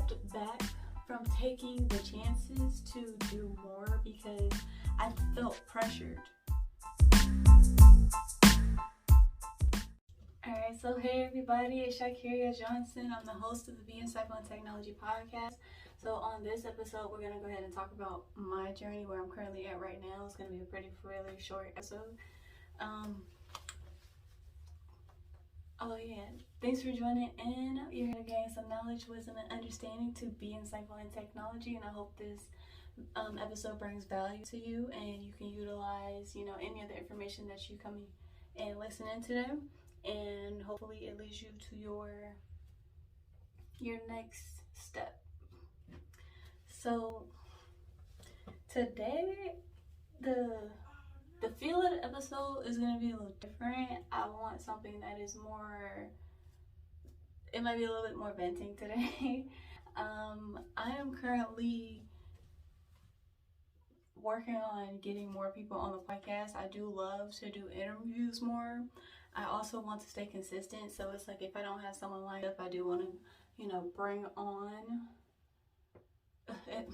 stepped back from taking the chances to do more because I felt pressured. Alright, so hey everybody, it's Shikirah Johnson. I'm the host of the Be Insightful in Technology podcast. So on this episode, we're going to go ahead and talk about my journey, where I'm currently at right now. It's going to be a really short episode. Thanks for joining in. You're here to gain some knowledge, wisdom, and understanding to be insightful in technology, and I hope this episode brings value to you and you can utilize, any of the information that you come and listen in today, and hopefully it leads you to your next step. So today, the feel of the episode is going to be a little different. I want something that is more, it might be a little bit more venting today. I am currently working on getting more people on the podcast. I do love to do interviews more. I also want to stay consistent. So it's like if I don't have someone lined up, I do want to, bring on. If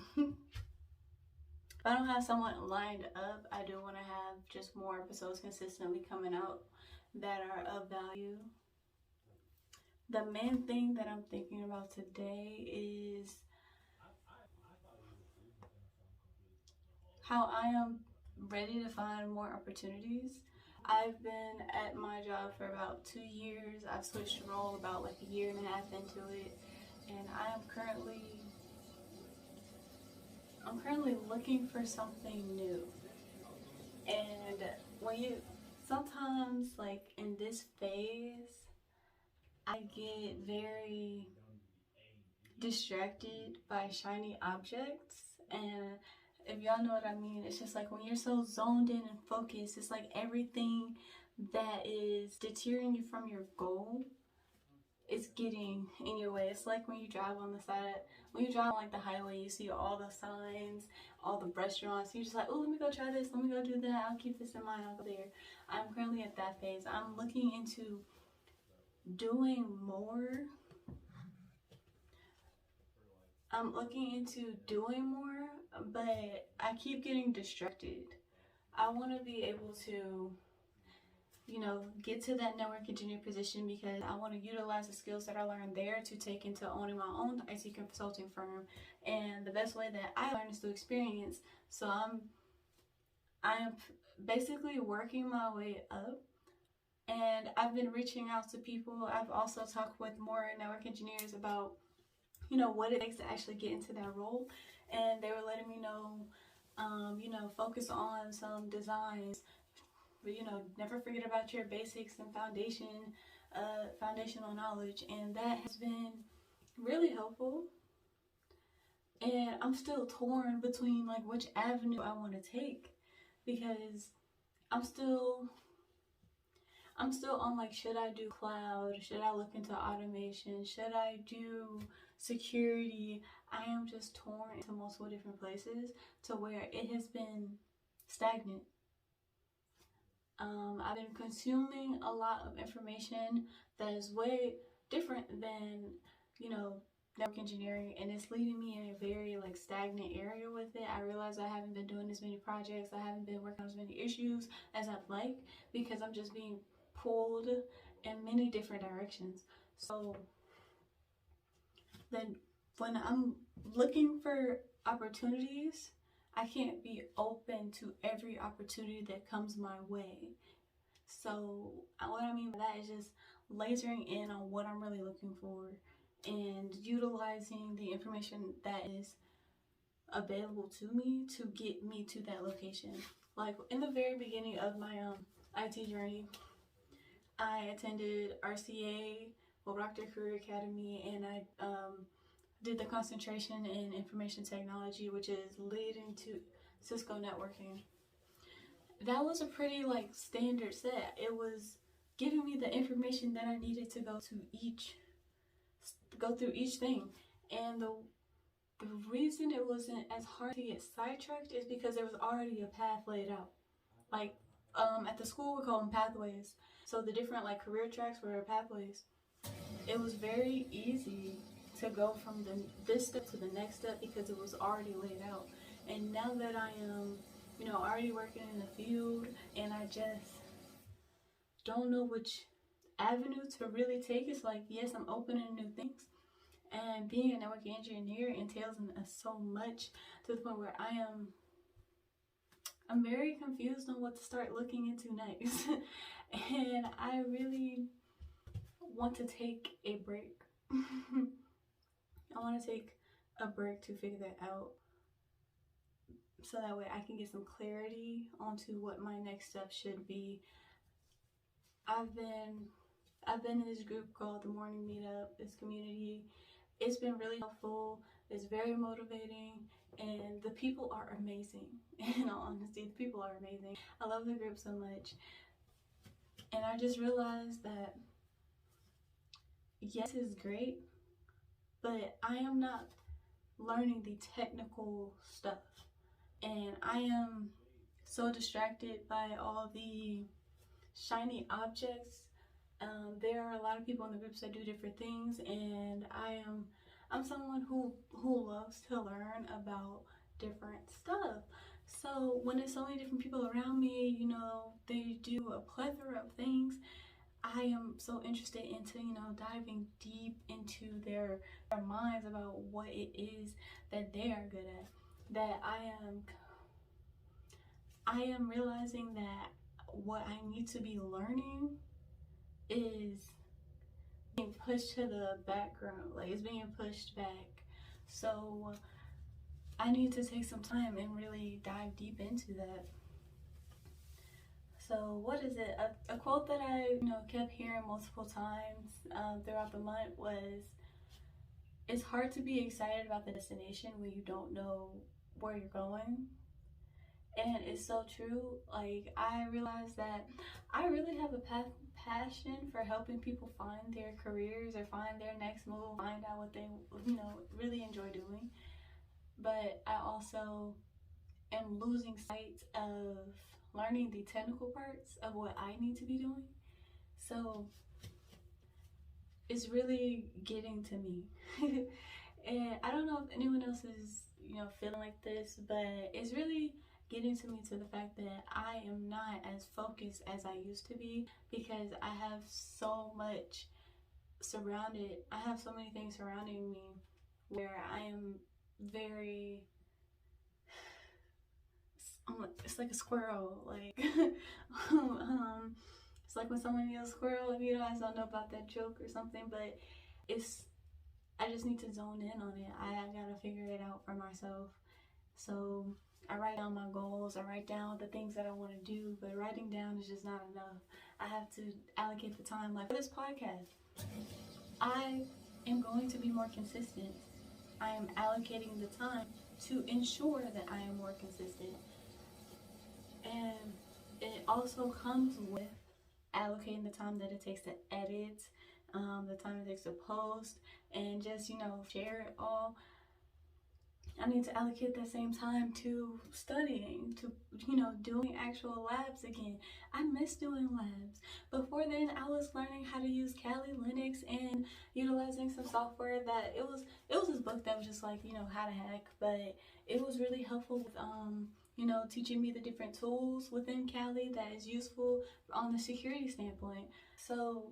I don't have someone lined up, I do want to have just more episodes consistently coming out that are of value. The main thing that I'm thinking about today is how I am ready to find more opportunities. I've been at my job for about 2 years. I've switched role about like a year and a half into it, and I'm currently looking for something new. And sometimes like in this phase, I get very distracted by shiny objects. And if y'all know what I mean, it's just like when you're so zoned in and focused, it's like everything that is deterring you from your goal is getting in your way. It's like when you drive on like the highway, you see all the signs, all the restaurants, you're just like, oh, let me go try this, let me go do that, I'll keep this in mind, I'll go there. I'm currently at that phase. I'm looking into doing more. But I keep getting distracted. I want to be able to get to that network engineer position because I want to utilize the skills that I learned there to take into owning my own IT consulting firm. And the best way that I learn is through experience. So I am basically working my way up, and I've been reaching out to people. I've also talked with more network engineers about what it takes to actually get into that role, and they were letting me know, focus on some designs, but never forget about your basics and foundational knowledge. And that has been really helpful. And I'm still torn between like which avenue I want to take, because I'm still on like, should I do cloud? Should I look into automation? Should I do security? I am just torn into multiple different places to where it has been stagnant. I've been consuming a lot of information that is way different than, network engineering, and it's leading me in a very like stagnant area with it. I realize I haven't been doing as many projects, I haven't been working on as many issues as I'd like, because I'm just being pulled in many different directions. So then when I'm looking for opportunities, I can't be open to every opportunity that comes my way. So what I mean by that is just lasering in on what I'm really looking for and utilizing the information that is available to me to get me to that location. Like in the very beginning of my IT journey, I attended RCA, Proctor Career Academy, and I did the concentration in information technology, which is leading to Cisco networking. That was a pretty like standard set. It was giving me the information that I needed to go through each thing. And the reason it wasn't as hard to get sidetracked is because there was already a path laid out. Like at the school we call them pathways. So the different like career tracks were pathways. It was very easy to go from this step to the next step because it was already laid out. And now that I am, already working in the field, and I just don't know which avenue to really take, it's like, yes, I'm open to new things. And being a network engineer entails in so much, to the point where I'm very confused on what to start looking into next. And I really want to take a break. I want to take a break to figure that out, so that way I can get some clarity onto what my next step should be. I've been in this group called the Morning Meetup, this community. It's been really helpful. It's very motivating, and the people are amazing. In all honesty, the people are amazing. I love the group so much. And I just realized that, yes, it's great, but I am not learning the technical stuff. And I am so distracted by all the shiny objects. There are a lot of people in the groups that do different things, and I'm someone who loves to learn about different stuff. So when there's so many different people around me, they do a plethora of things, I am so interested into, diving deep into their minds about what it is that they are good at. That I am realizing that what I need to be learning is being pushed to the background, like it's being pushed back. So I need to take some time and really dive deep into that. So what is it? A quote that I kept hearing multiple times throughout the month was, it's hard to be excited about the destination when you don't know where you're going. And it's so true. Like, I realized that I really have a passion for helping people find their careers or find their next move, find out what they really enjoy doing. But I also am losing sight of learning the technical parts of what I need to be doing. So it's really getting to me. And I don't know if anyone else is feeling like this, but it's really getting to me, to the fact that I am not as focused as I used to be, because I have so many things surrounding me where I am very, it's like a squirrel, like it's like when someone yells squirrel, if you guys don't know about that joke or something, but I just need to zone in on it. I gotta figure it out for myself. So I write down my goals, I write down the things that I want to do, but writing down is just not enough. I have to allocate the time. Like for this podcast, I am going to be more consistent. I am allocating the time to ensure that I am more consistent. And it also comes with allocating the time that it takes to edit, the time it takes to post, and just, share it all. I need to allocate that same time to studying, to, doing actual labs again. I miss doing labs. Before then, I was learning how to use Kali Linux and utilizing some software that it was this book that was just like, how to hack, but it was really helpful with, teaching me the different tools within Kali that is useful on the security standpoint. So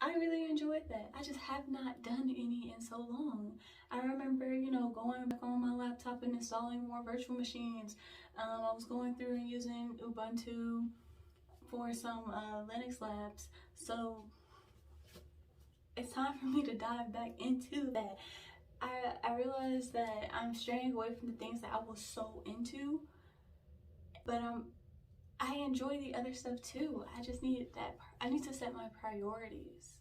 I really enjoyed that. I just have not done any in so long. I remember, going back on my laptop and installing more virtual machines. I was going through and using Ubuntu for some Linux labs. So it's time for me to dive back into that. I realized that I'm straying away from the things that I was so into, but I enjoy the other stuff too. I just need I need to set my priorities.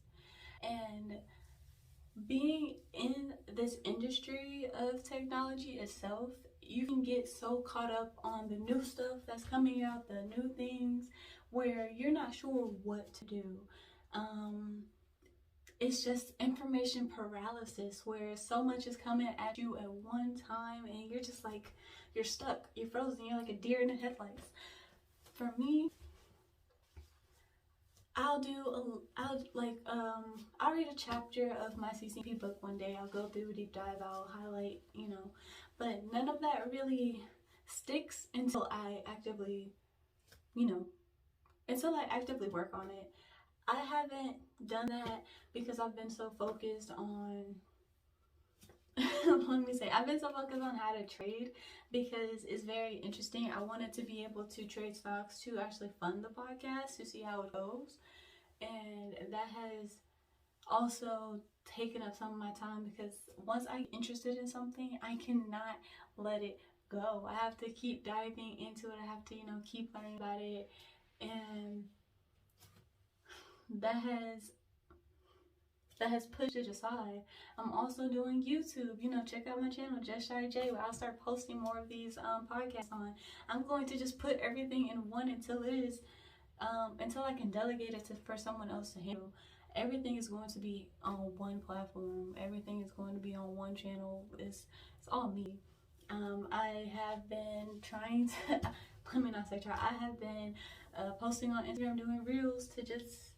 And being in this industry of technology itself, you can get so caught up on the new stuff that's coming out, the new things, where you're not sure what to do. It's just information paralysis, where so much is coming at you at one time and you're just like, you're stuck, you're frozen, you're like a deer in the headlights. For me, I I'll read a chapter of my CCP book one day. I'll go through a deep dive, I'll highlight, but none of that really sticks until I actively, work on it. I haven't done that because I've been so focused on I've been so focused on how to trade because it's very interesting. I wanted to be able to trade stocks to actually fund the podcast to see how it goes. And that has also taken up some of my time because once I'm interested in something, I cannot let it go. I have to keep diving into it. I have to, keep learning about it. And that has pushed it aside. I'm also doing YouTube. Check out my channel, Just Shy J, where I'll start posting more of these podcasts on. I'm going to just put everything in one until I can delegate it for someone else to handle. Everything is going to be on one platform. Everything is going to be on one channel. It's all me. I have been trying to, let me not say try, I have been posting on Instagram, doing reels to just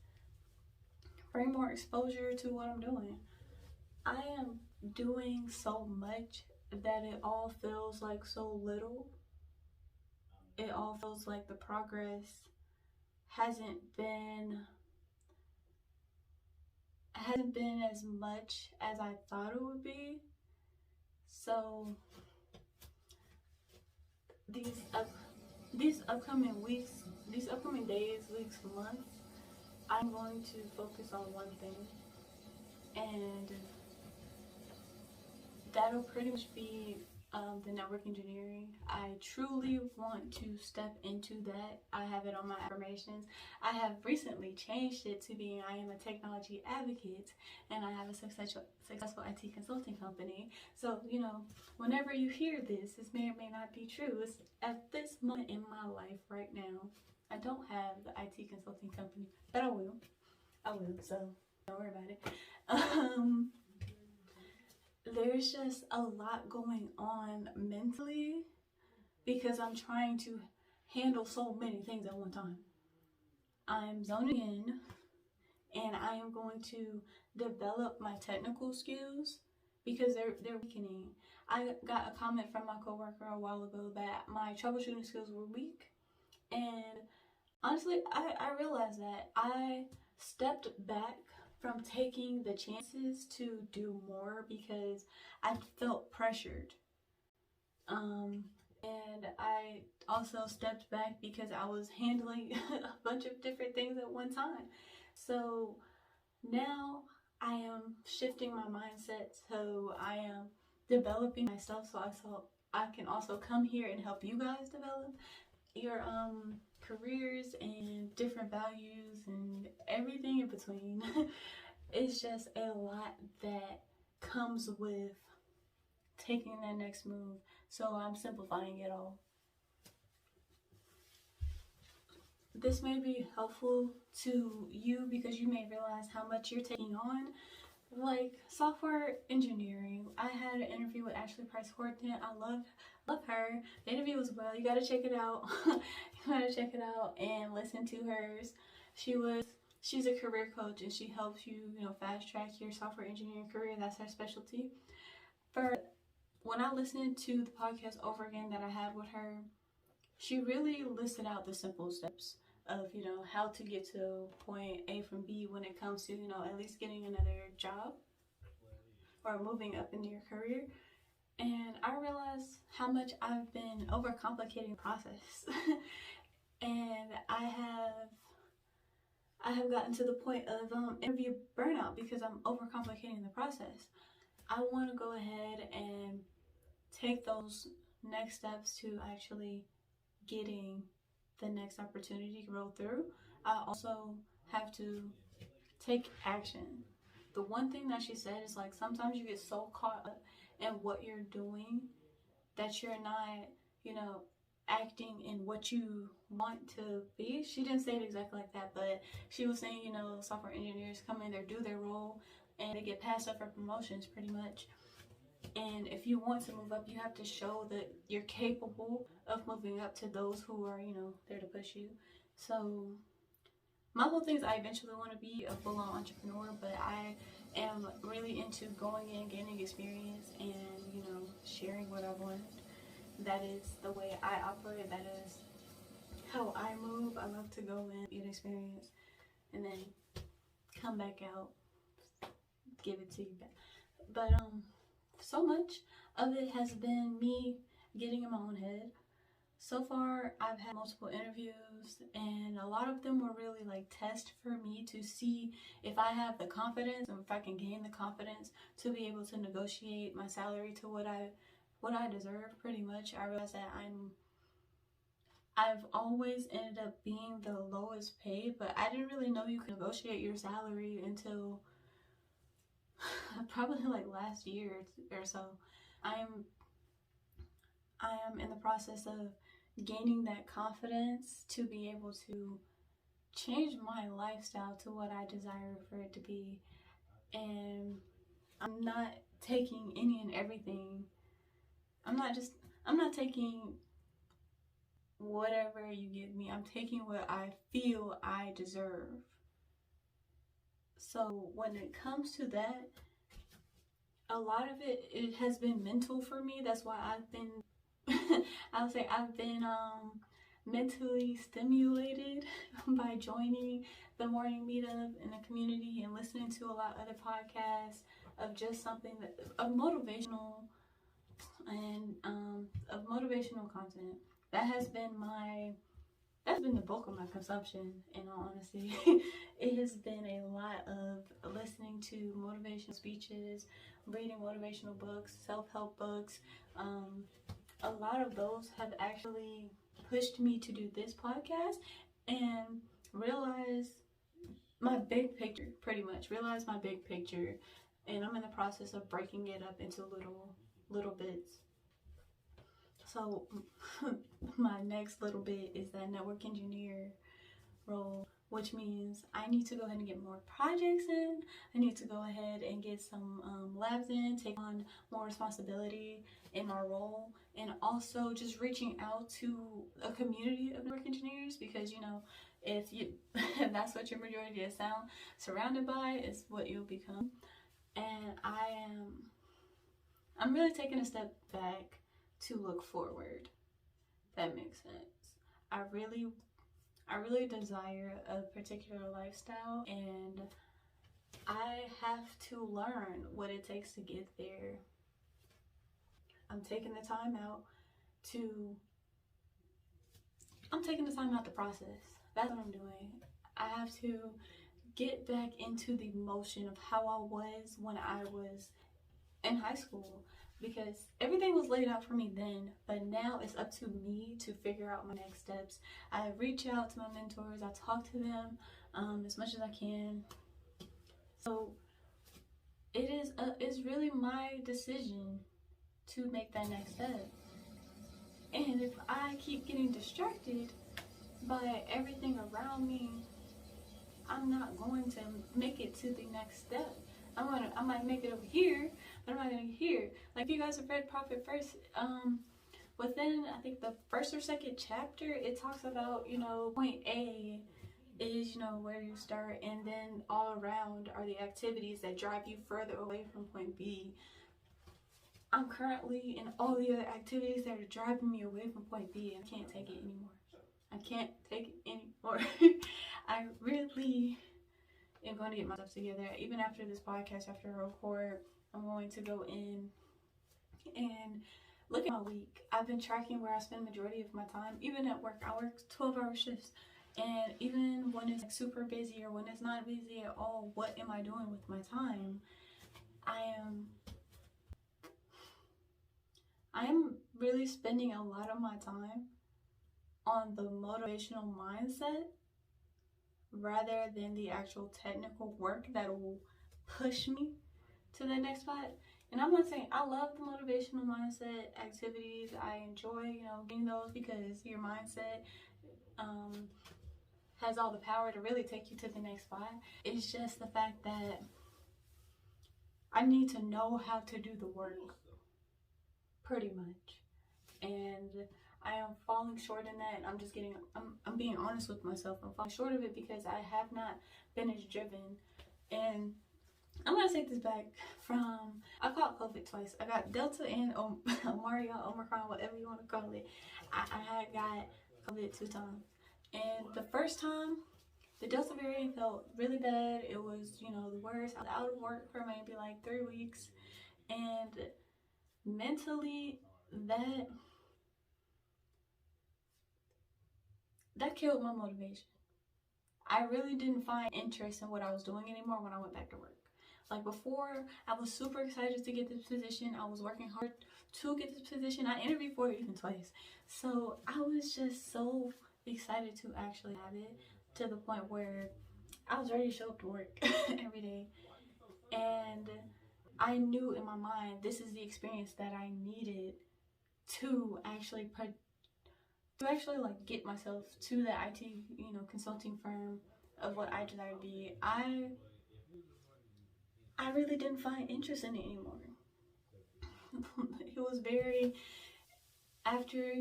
bring more exposure to what I'm doing. I am doing so much that it all feels like so little. It all feels like the progress hasn't been as much as I thought it would be. So these upcoming weeks, these upcoming days, weeks, months, I'm going to focus on one thing, and that'll pretty much be the network engineering. I truly want to step into that. I have it on my affirmations. I have recently changed it to being I am a technology advocate, and I have a successful IT consulting company. So, whenever you hear this may or may not be true. It's at this moment in my life right now, I don't have the IT consulting company, but I will, so don't worry about it. There's just a lot going on mentally because I'm trying to handle so many things at one time. I'm zoning in, and I am going to develop my technical skills because they're weakening. I got a comment from my coworker a while ago that my troubleshooting skills were weak, and honestly, I realized that I stepped back from taking the chances to do more because I felt pressured. And I also stepped back because I was handling a bunch of different things at one time. So now I am shifting my mindset, so I am developing myself so I can also come here and help you guys develop your careers and different values and everything in between. It's just a lot that comes with taking that next move, so I'm simplifying it all. This may be helpful to you because you may realize how much you're taking on, like software engineering. I had an interview with Ashley Price Horton. I love her. The interview was well. You gotta check it out. You gotta check it out and listen to hers. She's a career coach, and she helps you, fast track your software engineering career. That's her specialty. When I listened to the podcast over again that I had with her, she really listed out the simple steps of, how to get to point A from B when it comes to, at least getting another job or moving up in your career. And I realized how much I've been overcomplicating the process. And I have gotten to the point of interview burnout because I'm overcomplicating the process. I want to go ahead and take those next steps to actually getting the next opportunity roll through. I also have to take action. The one thing that she said is sometimes you get so caught up in what you're doing that you're not, acting in what you want to be. She didn't say it exactly like that, but she was saying, software engineers come in there, do their role, and they get passed up for promotions pretty much. And if you want to move up, you have to show that you're capable of moving up to those who are, there to push you. So my whole thing is I eventually want to be a full-on entrepreneur, but I am really into going in, gaining experience, and, you know, sharing what I've learned. That is the way I operate. That is how I move. I love to go in, get experience, and then come back out, give it to you back. But so much of it has been me getting in my own head. So far, I've had multiple interviews, and a lot of them were really like tests for me to see if I have the confidence, and if I can gain the confidence to be able to negotiate my salary to what I deserve. Pretty much, I realized that I've always ended up being the lowest paid, but I didn't really know you could negotiate your salary until probably like last year or so. I am in the process of gaining that confidence to be able to change my lifestyle to what I desire for it to be. And I'm not taking any and everything. I'm not taking whatever you give me. I'm taking what I feel I deserve. So when it comes to that, a lot of it has been mental for me. That's why I've been I'll say I've been mentally stimulated by joining the morning meetup in the community and listening to a lot of other podcasts of just something that of motivational and of motivational content. That's been the bulk of my consumption, in all honesty. It has been a lot of listening to motivational speeches, reading motivational books, self-help books. A lot of those have actually pushed me to do this podcast and realize my big picture, pretty much. Realize my big picture. And I'm in the process of breaking it up into little bits. So my next little bit is that network engineer role, which means I need to go ahead and get more projects in. I need to go ahead and get some labs in, take on more responsibility in my role, and also just reaching out to a community of network engineers, because, you know, if that's what your majority is surrounded by, is what you'll become. And I'm really taking a step back to look forward. That makes sense. I really desire a particular lifestyle, and I have to learn what it takes to get there. I'm taking the time out to process. That's what I'm doing. I have to get back into the motion of how I was when I was in high school, because everything was laid out for me then, but now it's up to me to figure out my next steps. I reach out to my mentors, I talk to them as much as I can. So it's really my decision to make that next step. And if I keep getting distracted by everything around me, I'm not going to make it to the next step. I might make it over here, but I'm not gonna get here. Like, you guys have read Profit First, within, I think, the first or second chapter, it talks about, you know, point A is, you know, where you start, and then all around are the activities that drive you further away from point B. I'm currently in all the other activities that are driving me away from point B, and I can't take it anymore. I can't take it anymore. I really am going to get myself together. Even after this podcast, after I record, I'm going to go in and look at my week. I've been tracking where I spend the majority of my time. Even at work, I work 12-hour shifts. And even when it's like super busy or when it's not busy at all, what am I doing with my time? I am really spending a lot of my time on the motivational mindset rather than the actual technical work that will push me to the next spot. And I'm not saying I love the motivational mindset activities. I enjoy, you know, getting those, because your mindset has all the power to really take you to the next spot. It's just the fact that I need to know how to do the work, pretty much. And I am falling short in that. I'm being honest with myself. I'm falling short of it because I have not been as driven. And I'm gonna take this back from, I caught COVID twice. I got Delta and Omicron, whatever you want to call it. I had got COVID 2 times. And the first time, the Delta variant felt really bad. It was, the worst. I was out of work for maybe like 3 weeks. And mentally, that killed my motivation. I really didn't find interest in what I was doing anymore when I went back to work. Like before, I was super excited to get this position. I was working hard to get this position. I interviewed for it even twice. So I was just so excited to actually have it, to the point where I was ready to show up to work every day. And I knew in my mind, this is the experience that I needed to actually like get myself to the IT, consulting firm of what I desire to be. I really didn't find interest in it anymore. It was very, after,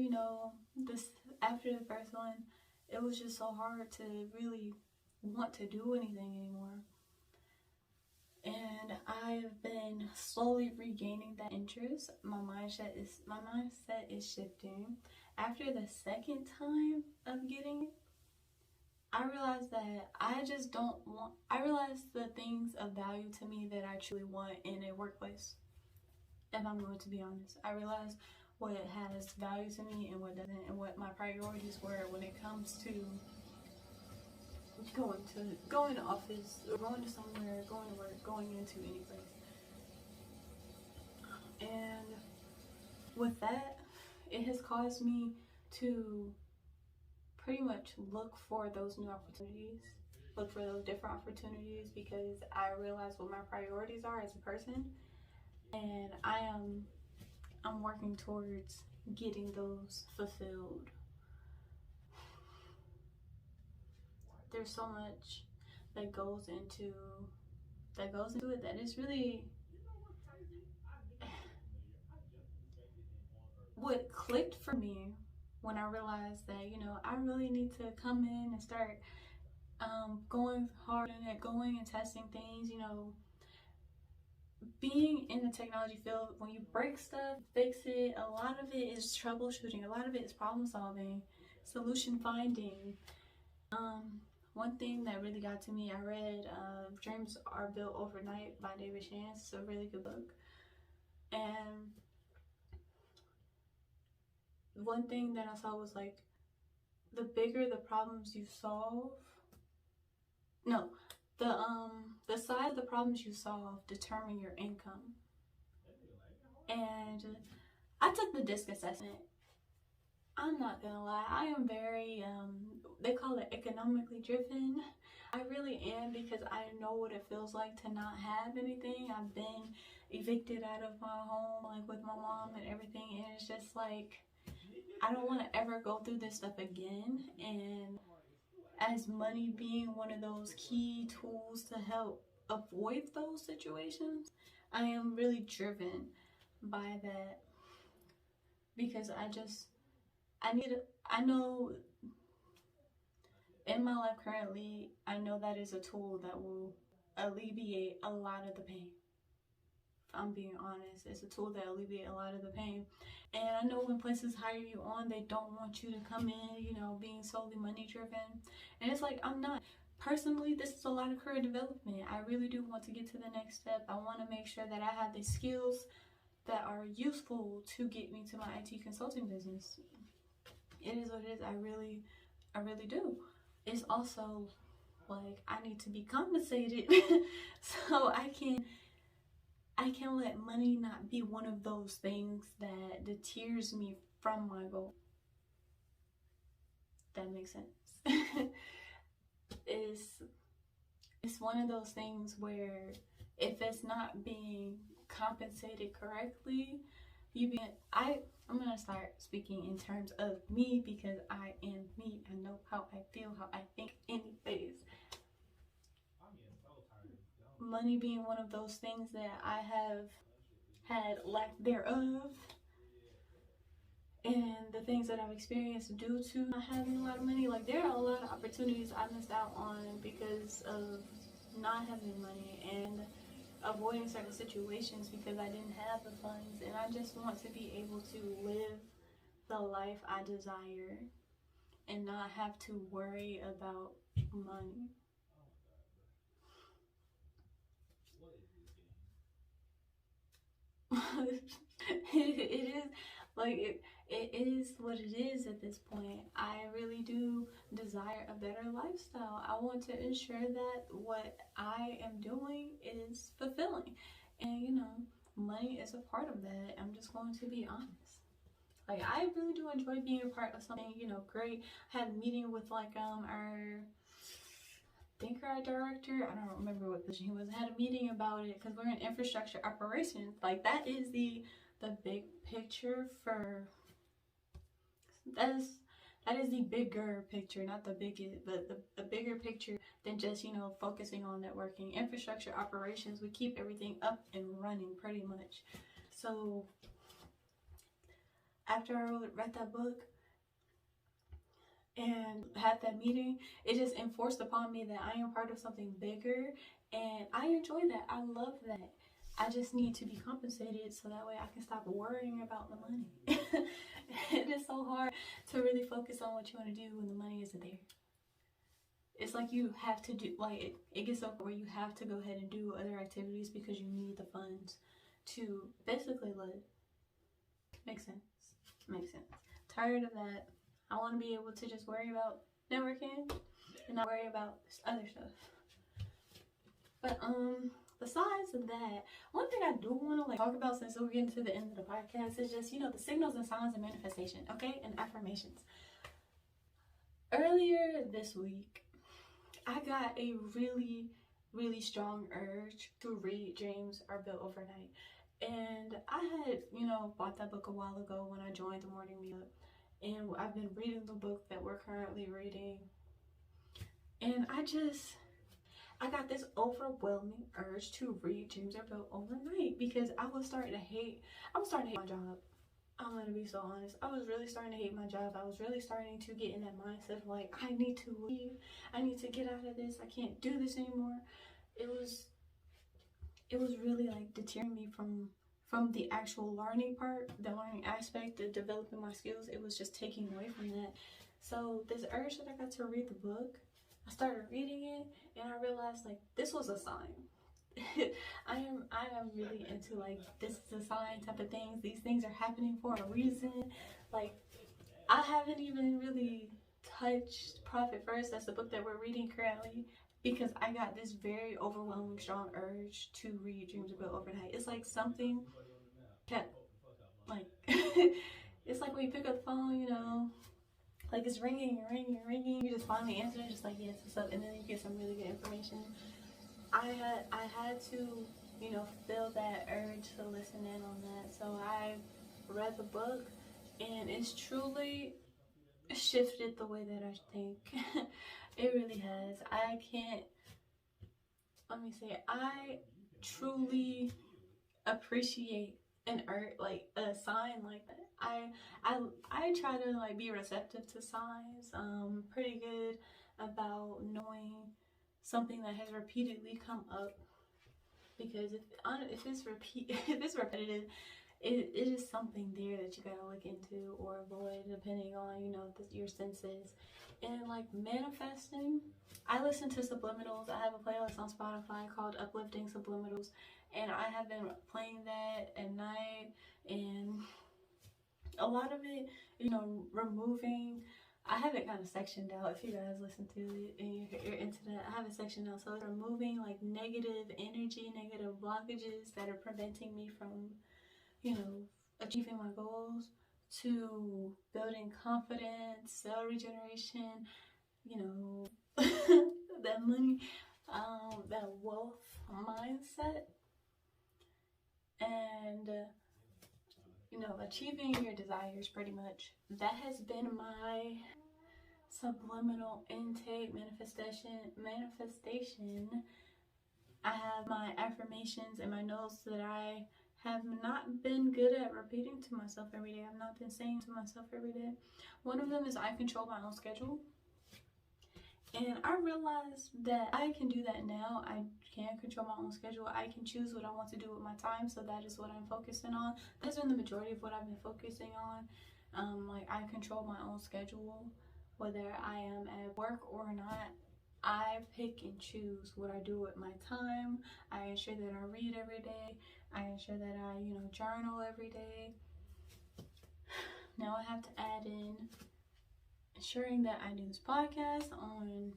after the first one, it was just so hard to really want to do anything anymore. And I've been slowly regaining that interest. My mindset is shifting. After the second time of getting it, I realized that I realized the things of value to me that I truly want in a workplace. If I'm going to be honest, I realized what has value to me and what doesn't, and what my priorities were when it comes to going to office, or going to somewhere, going to work, going into any place. And with that, it has caused me to pretty much look for those new opportunities, look for those different opportunities, because I realize what my priorities are as a person, and I'm working towards getting those fulfilled. There's so much that goes into it that is really what clicked for me when I realized that, I really need to come in and start going hard in it, going and testing things. Being in the technology field, when you break stuff, fix it, a lot of it is troubleshooting, a lot of it is problem solving, solution finding. One thing that really got to me, I read Dreams Are Built Overnight by David Chance. It's a really good book. And one thing that I saw was like, the bigger the problems you solve, the size of the problems you solve determine your income. And I took the DISC assessment. I'm not gonna lie, I am very, they call it economically driven. I really am, because I know what it feels like to not have anything. I've been evicted out of my home, like with my mom and everything, and it's just like, I don't want to ever go through this stuff again. And as money being one of those key tools to help avoid those situations, I am really driven by that, because I know in my life currently, I know that is a tool that will alleviate a lot of the pain. If I'm being honest, it's a tool that alleviates a lot of the pain. And I know when places hire you on, they don't want you to come in, being solely money driven. And it's like, I'm not. Personally, this is a lot of career development. I really do want to get to the next step. I want to make sure that I have the skills that are useful to get me to my IT consulting business. It is what it is. I really do. It's also like, I need to be compensated so I can let money not be one of those things that deters me from my goal. That makes sense. It's one of those things where if it's not being compensated correctly, I'm gonna start speaking in terms of me, because I am me. I know how I feel, how I think anyways. Money being one of those things that I have had lack thereof, and the things that I've experienced due to not having a lot of money. Like, there are a lot of opportunities I missed out on because of not having money and avoiding certain situations because I didn't have the funds. And I just want to be able to live the life I desire and not have to worry about money. It is like it is what it is at this point. I really do desire a better lifestyle. I want to ensure that what I am doing is fulfilling. And money is a part of that. I'm just going to be honest. Like, I really do enjoy being a part of something, great. I had a meeting with our our director, I don't remember what position he was, had a meeting about it because we're in infrastructure operations. Like, that is the big picture for that is the bigger picture, not the biggest, but the bigger picture than just focusing on networking. Infrastructure operations, we keep everything up and running pretty much. So after I read that book and had that meeting, it just enforced upon me that I am part of something bigger, and I enjoy that. I love that. I just need to be compensated so that way I can stop worrying about the money. It is so hard to really focus on what you want to do when the money isn't there. It's like you have to do, like, it gets over where you have to go ahead and do other activities because you need the funds to basically live. Makes sense. Makes sense. Tired of that. I want to be able to just worry about networking and not worry about other stuff. But besides that, one thing I do want to talk about, since we're getting to the end of the podcast, is just the signals and signs of manifestation, okay, and affirmations. Earlier this week, I got a really, really strong urge to read Dreams Are Built Overnight. And I had, bought that book a while ago when I joined the morning meetup. And I've been reading the book that we're currently reading. And I got this overwhelming urge to read Dreams Are Built Overnight because I was starting to hate my job. I'm gonna be so honest. I was really starting to hate my job. I was really starting to get in that mindset of like, I need to leave. I need to get out of this. I can't do this anymore. It was really like deterring me from the actual learning part, the learning aspect, the developing my skills. It was just taking away from that. So this urge that I got to read the book, I started reading it and I realized like this was a sign. I am really into like, this is a sign type of things. These things are happening for a reason. Like, I haven't even really touched Profit First. That's the book that we're reading currently, because I got this very overwhelming strong urge to read Dreams Are Built Overnight. It's like something kept like it's like when you pick up the phone, like it's ringing and ringing and ringing. You just finally answer it, just like, yes, what's up, and then you get some really good information. I had to, feel that urge to listen in on that. So I read the book, and it's truly shifted the way that I think. It really has. I truly appreciate an urge, like a sign like that. I try to like be receptive to signs. Pretty good about knowing something that has repeatedly come up, because if it's repetitive, it is something there that you gotta look into or avoid, depending on your senses. And like manifesting, I listen to subliminals. I have a playlist on Spotify called Uplifting Subliminals, and I have been playing that at night, and a lot of it, removing. I have it kind of sectioned out. If you guys listen to it and you're into that, I have it sectioned out. So it's removing like negative energy, negative blockages that are preventing me from, achieving my goals, to building confidence, cell regeneration, that money, that wealth mindset, and achieving your desires. Pretty much that has been my subliminal intake manifestation. I have my affirmations and my notes that I have not been good at repeating to myself every day. I've not been saying to myself every day. One of them is I control my own schedule. And I realized that I can do that now. I can control my own schedule. I can choose what I want to do with my time. So that is what I'm focusing on. That's been the majority of what I've been focusing on. Like, I control my own schedule, whether I am at work or not. I pick and choose what I do with my time. I ensure that I read every day. I ensure that I, journal every day. Now I have to add in ensuring that I do this podcast on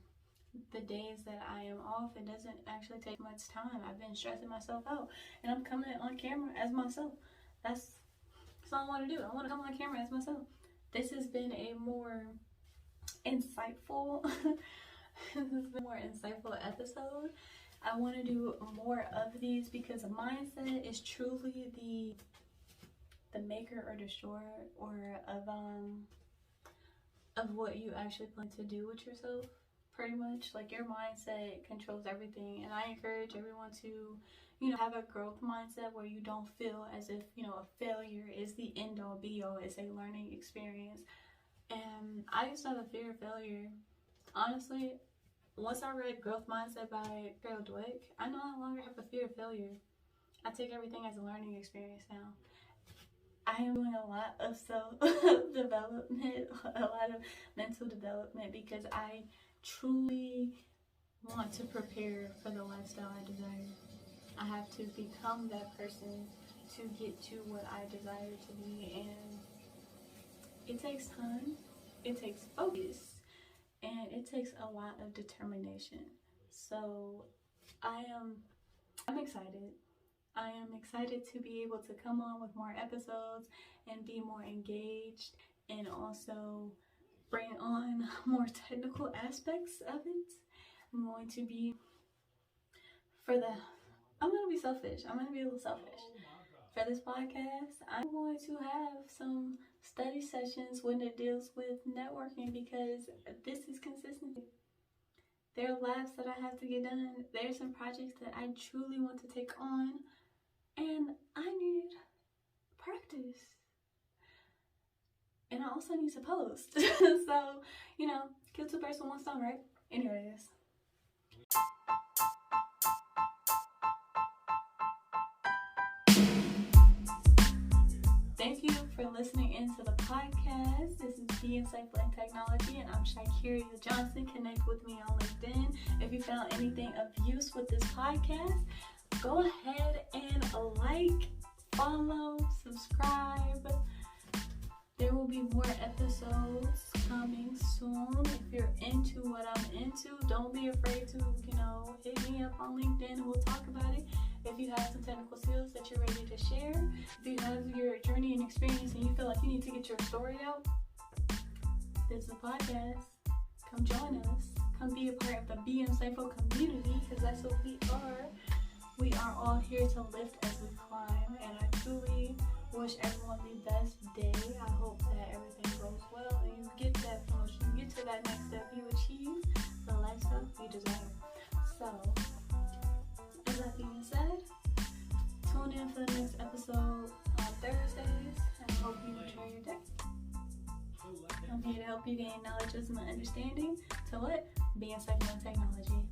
the days that I am off. It doesn't actually take much time. I've been stressing myself out, and I'm coming on camera as myself. That's all I want to do. I want to come on camera as myself. This has been a more insightful episode. I want to do more of these because a mindset is truly the maker or destroyer or of what you actually plan to do with yourself. Pretty much, like, your mindset controls everything, and I encourage everyone to have a growth mindset where you don't feel as if a failure is the end all be all. It's a learning experience. And I used to have a fear of failure. Honestly, once I read Growth Mindset by Carol Dweck, I no longer have a fear of failure. I take everything as a learning experience now. I am doing a lot of self-development, a lot of mental development, because I truly want to prepare for the lifestyle I desire. I have to become that person to get to what I desire to be, and it takes time, it takes focus, and it takes a lot of determination. So I'm excited. I am excited to be able to come on with more episodes and be more engaged, and also bring on more technical aspects of it. I'm going to be selfish. I'm going to be a little selfish. For this podcast, I'm going to have some study sessions when it deals with networking, because this is consistency. There are labs that I have to get done. There are some projects that I truly want to take on, and I need practice. And I also need to post. So, kill two birds with one stone, right? Anyways. Thank you for listening into the podcast. This is Be Insightful in Technology, and I'm Shikirah Johnson. Connect with me on LinkedIn. If you found anything of use with this podcast, go ahead and like, follow, subscribe. There will be more episodes coming soon. If you're into what I'm into, don't be afraid to, hit me up on LinkedIn and we'll talk about it. If you have some technical skills that you're ready to share, if you have your journey and experience and you feel like you need to get your story out, this is a podcast. Come join us. Come be a part of the Be Insightful community, because that's what we are. We are all here to lift as we climb, and I truly wish everyone the best day. I hope that everything goes well and you get that promotion, you get to that next step, you achieve the lifestyle you desire. So, with that being said, tune in for the next episode on Thursdays, and I hope you enjoy your day. I'm here to help you gain knowledge, wisdom, and understanding to what? Be insightful in technology.